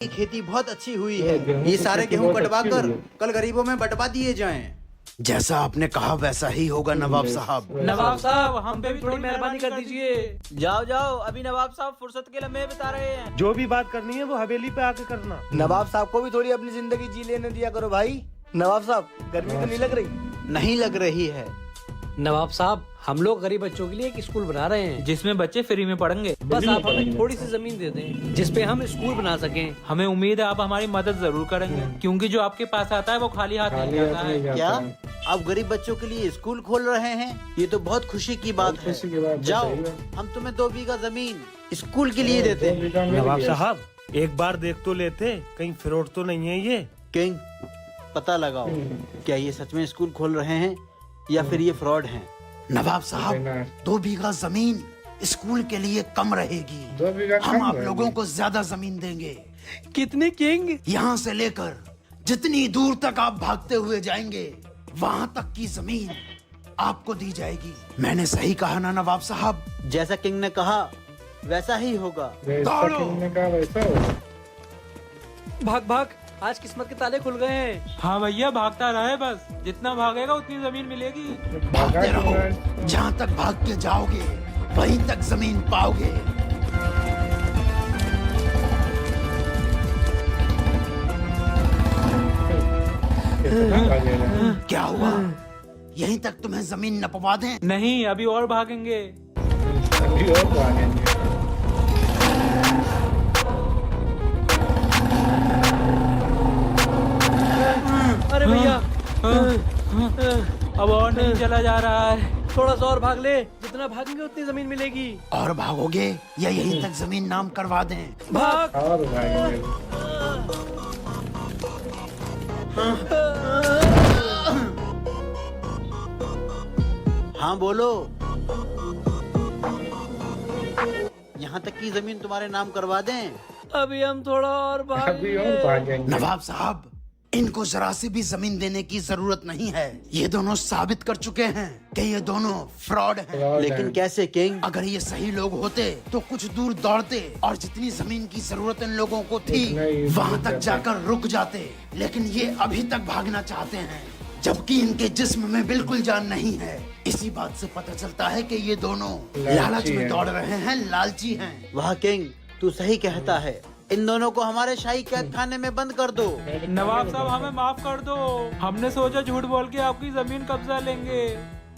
खेती बहुत अच्छी हुई है। ये सारे गेहूं कटवा कर कल गरीबों में बंटवा दिए जाएं। जैसा आपने कहा वैसा ही होगा नवाब साहब। नवाब साहब हम पे भी थोड़ी मेहरबानी कर दीजिए। जाओ जाओ, अभी नवाब साहब फुर्सत के लम्हे बिता रहे हैं। जो भी बात करनी है वो हवेली पे आके करना। नवाब साहब को भी थोड़ी अपनी जिंदगी जी लेने दिया करो भाई। नवाब साहब गर्मी तो नहीं लग रही? नहीं लग रही है। नवाब साहब हम लोग गरीब बच्चों के लिए एक स्कूल बना रहे हैं जिसमें बच्चे फ्री में पढ़ेंगे। बस आप हमें थोड़ी सी जमीन दे दें जिसपे हम स्कूल बना सकें। हमें उम्मीद है आप हमारी मदद जरूर करेंगे, क्योंकि जो आपके पास आता है वो खाली हाथ नहीं जाता है। क्या आप गरीब बच्चों के लिए स्कूल खोल रहे हैं? ये तो बहुत खुशी की बात है। जाओ, हम तुम्हें 2 बीघा जमीन स्कूल के लिए देते हैं। नवाब साहब एक बार देख तो लेते, कहीं फ्रॉड तो नहीं है ये। किंग, पता लगाओ क्या ये सच में स्कूल खोल रहे हैं या फिर ये फ्रॉड हैं। नवाब साहब 2 बीघा जमीन स्कूल के लिए कम रहेगी। हम आप लोगों को ज्यादा जमीन देंगे। कितने किंग? यहाँ से लेकर जितनी दूर तक आप भागते हुए जाएंगे वहाँ तक की जमीन आपको दी जाएगी। मैंने सही कहा ना नवाब साहब? जैसा किंग ने कहा वैसा ही होगा। भाग भाग, आज किस्मत के ताले खुल गए हैं। हाँ भैया, भागता रहे बस, जितना भागेगा उतनी जमीन मिलेगी। भागते रहो, जहाँ तक भाग के जाओगे वहीं तक जमीन पाओगे। क्या हुआ? यहीं तक तुम्हें जमीन नपवा दें? नहीं, अभी और भागेंगे। अरे भैया अब और नहीं चला जा रहा है। थोड़ा सा और भाग ले, जितना भागेंगे उतनी जमीन मिलेगी। और भागोगे या यहीं तक जमीन नाम करवा दें? भाग। हाँ बोलो। यहाँ तक की जमीन तुम्हारे नाम करवा दें? अभी हम थोड़ा और भागेंगे। नवाब साहब, इनको जरा सी भी जमीन देने की जरूरत नहीं है। ये दोनों साबित कर चुके हैं कि ये दोनों फ्रॉड हैं। लेकिन कैसे किंग? अगर ये सही लोग होते तो कुछ दूर दौड़ते और जितनी जमीन की जरूरत इन लोगों को थी वहाँ तक जाकर रुक जाते। लेकिन ये अभी तक भागना चाहते हैं जबकि इनके जिस्म में बिल्कुल जान नहीं है। इसी बात से पता चलता है कि ये दोनों लालच में दौड़ रहे हैं, लालची हैं। वाह किंग, तू सही कहता है। इन दोनों को हमारे शाही कैद खाने में बंद कर दो। नवाब साहब हमें माफ कर दो, हमने सोचा झूठ बोल के आपकी जमीन कब्जा लेंगे।